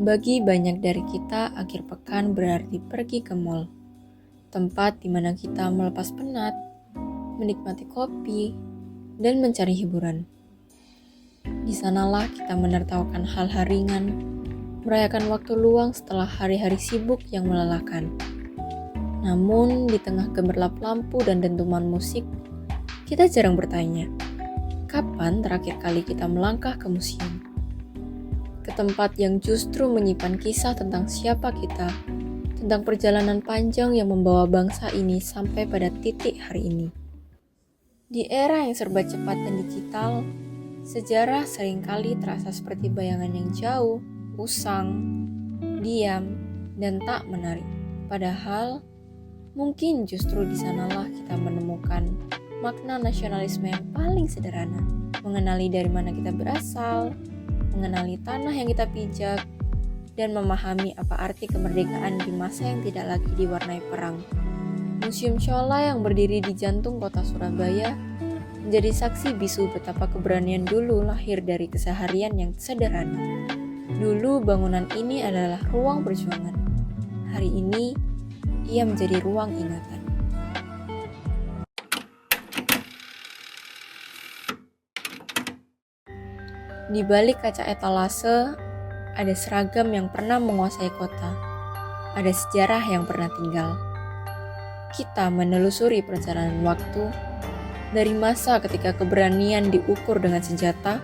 Bagi banyak dari kita, akhir pekan berarti pergi ke mall, tempat di mana kita melepas penat, menikmati kopi, dan mencari hiburan. Di sanalah kita menertawakan hal-hal ringan, merayakan waktu luang setelah hari-hari sibuk yang melelahkan. Namun, di tengah gemerlap lampu dan dentuman musik, kita jarang bertanya, kapan terakhir kali kita melangkah ke museum? Ke tempat yang justru menyimpan kisah tentang siapa kita, tentang perjalanan panjang yang membawa bangsa ini sampai pada titik hari ini. Di era yang serba cepat dan digital, sejarah seringkali terasa seperti bayangan yang jauh, usang, diam, dan tak menarik. Padahal, mungkin justru di sanalah kita menemukan makna nasionalisme yang paling sederhana, mengenali dari mana kita berasal, mengenali tanah yang kita pijak, dan memahami apa arti kemerdekaan di masa yang tidak lagi diwarnai perang. Museum Shola yang berdiri di jantung kota Surabaya menjadi saksi bisu betapa keberanian dulu lahir dari keseharian yang sederhana. Dulu bangunan ini adalah ruang perjuangan. Hari ini, ia menjadi ruang ingatan. Di balik kaca etalase, ada seragam yang pernah menguasai kota. Ada sejarah yang pernah tinggal. Kita menelusuri perjalanan waktu, dari masa ketika keberanian diukur dengan senjata,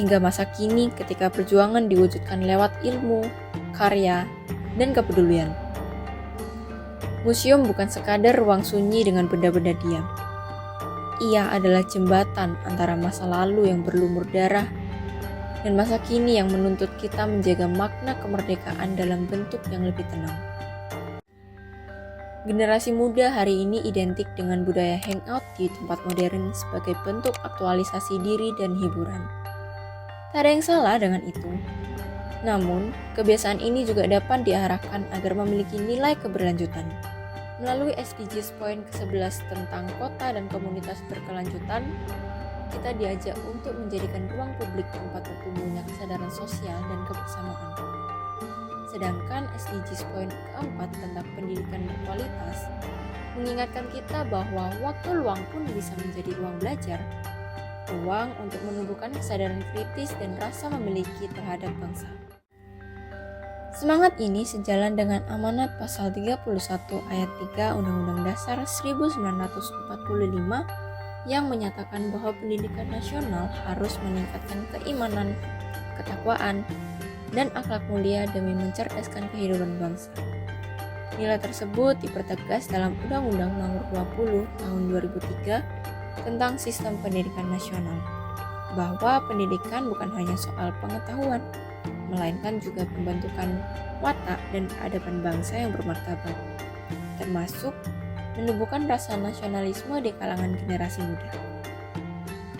hingga masa kini ketika perjuangan diwujudkan lewat ilmu, karya, dan kepedulian. Museum bukan sekadar ruang sunyi dengan benda-benda diam. Ia adalah jembatan antara masa lalu yang berlumur darah dan masa kini yang menuntut kita menjaga makna kemerdekaan dalam bentuk yang lebih tenang. Generasi muda hari ini identik dengan budaya hangout di tempat modern sebagai bentuk aktualisasi diri dan hiburan. Tak ada yang salah dengan itu. Namun, kebiasaan ini juga dapat diarahkan agar memiliki nilai keberlanjutan. Melalui SDGs Point ke-11 tentang kota dan komunitas berkelanjutan, kita diajak untuk menjadikan ruang publik tempat bertumbuhnya kesadaran sosial dan kebersamaan. Sedangkan SDGs Point ke-4 tentang pendidikan berkualitas mengingatkan kita bahwa waktu luang pun bisa menjadi ruang belajar, ruang untuk menumbuhkan kesadaran kritis dan rasa memiliki terhadap bangsa. Semangat ini sejalan dengan amanat pasal 31 ayat 3 Undang-Undang Dasar 1945 yang menyatakan bahwa pendidikan nasional harus meningkatkan keimanan, ketakwaan, dan akhlak mulia demi mencerdaskan kehidupan bangsa. Nilai tersebut dipertegas dalam Undang-Undang Nomor 20 Tahun 2003 tentang Sistem Pendidikan Nasional, bahwa pendidikan bukan hanya soal pengetahuan, melainkan juga pembentukan watak dan peradaban bangsa yang bermartabat, termasuk menumbuhkan rasa nasionalisme di kalangan generasi muda.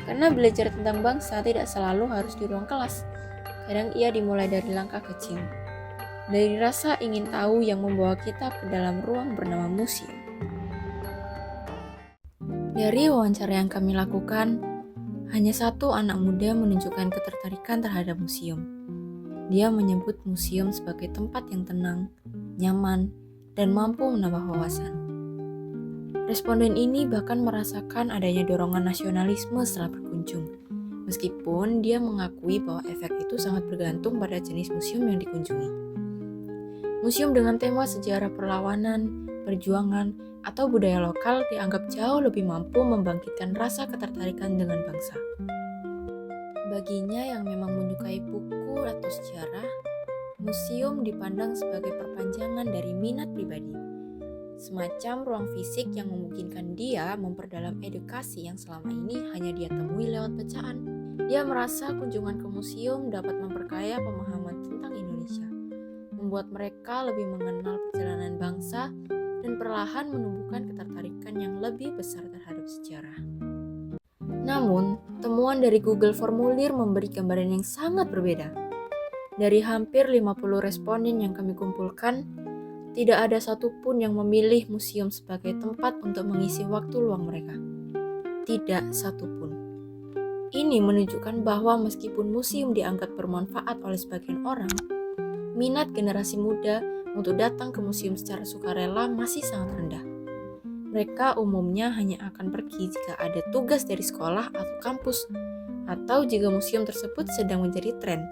Karena belajar tentang bangsa tidak selalu harus di ruang kelas. Kadang ia dimulai dari langkah kecil. Dari rasa ingin tahu yang membawa kita ke dalam ruang bernama museum. Dari wawancara yang kami lakukan, hanya satu anak muda menunjukkan ketertarikan terhadap museum. Dia menyebut museum sebagai tempat yang tenang, nyaman, dan mampu menambah wawasan. Responden ini bahkan merasakan adanya dorongan nasionalisme setelah berkunjung, meskipun dia mengakui bahwa efek itu sangat bergantung pada jenis museum yang dikunjungi. Museum dengan tema sejarah perlawanan, perjuangan, atau budaya lokal dianggap jauh lebih mampu membangkitkan rasa ketertarikan dengan bangsa. Baginya yang memang menyukai buku atau sejarah, museum dipandang sebagai perpanjangan dari minat pribadi. Semacam ruang fisik yang memungkinkan dia memperdalam edukasi yang selama ini hanya dia temui lewat bacaan. Dia merasa kunjungan ke museum dapat memperkaya pemahaman tentang Indonesia, membuat mereka lebih mengenal perjalanan bangsa, dan perlahan menumbuhkan ketertarikan yang lebih besar terhadap sejarah. Namun, temuan dari Google Formulir memberi gambaran yang sangat berbeda. Dari hampir 50 responden yang kami kumpulkan, tidak ada satupun yang memilih museum sebagai tempat untuk mengisi waktu luang mereka. Tidak satupun. Ini menunjukkan bahwa meskipun museum dianggap bermanfaat oleh sebagian orang, minat generasi muda untuk datang ke museum secara sukarela masih sangat rendah. Mereka umumnya hanya akan pergi jika ada tugas dari sekolah atau kampus, atau jika museum tersebut sedang menjadi tren,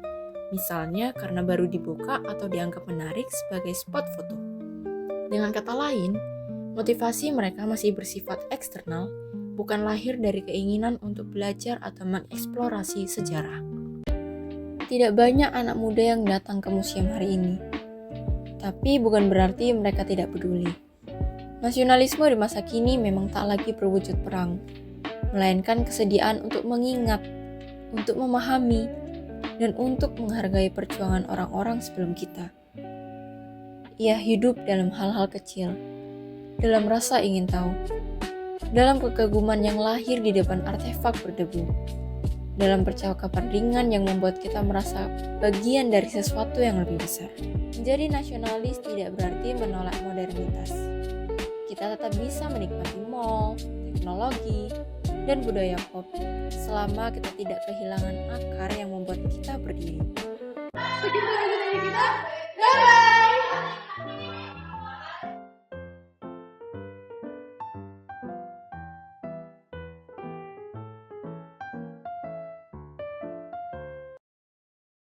misalnya karena baru dibuka atau dianggap menarik sebagai spot foto. Dengan kata lain, motivasi mereka masih bersifat eksternal, bukan lahir dari keinginan untuk belajar atau mengeksplorasi sejarah. Tidak banyak anak muda yang datang ke museum hari ini, tapi bukan berarti mereka tidak peduli. Nasionalisme di masa kini memang tak lagi berwujud perang, melainkan kesediaan untuk mengingat, untuk memahami, dan untuk menghargai perjuangan orang-orang sebelum kita. Ia hidup dalam hal-hal kecil, dalam rasa ingin tahu, dalam kekaguman yang lahir di depan artefak berdebu, dalam percakapan ringan yang membuat kita merasa bagian dari sesuatu yang lebih besar. Menjadi nasionalis tidak berarti menolak modernitas. Kita tetap bisa menikmati mall, teknologi, dan budaya pop selama kita tidak kehilangan akar yang membuat kita berdiri. Segitu dari kita. Bye-bye!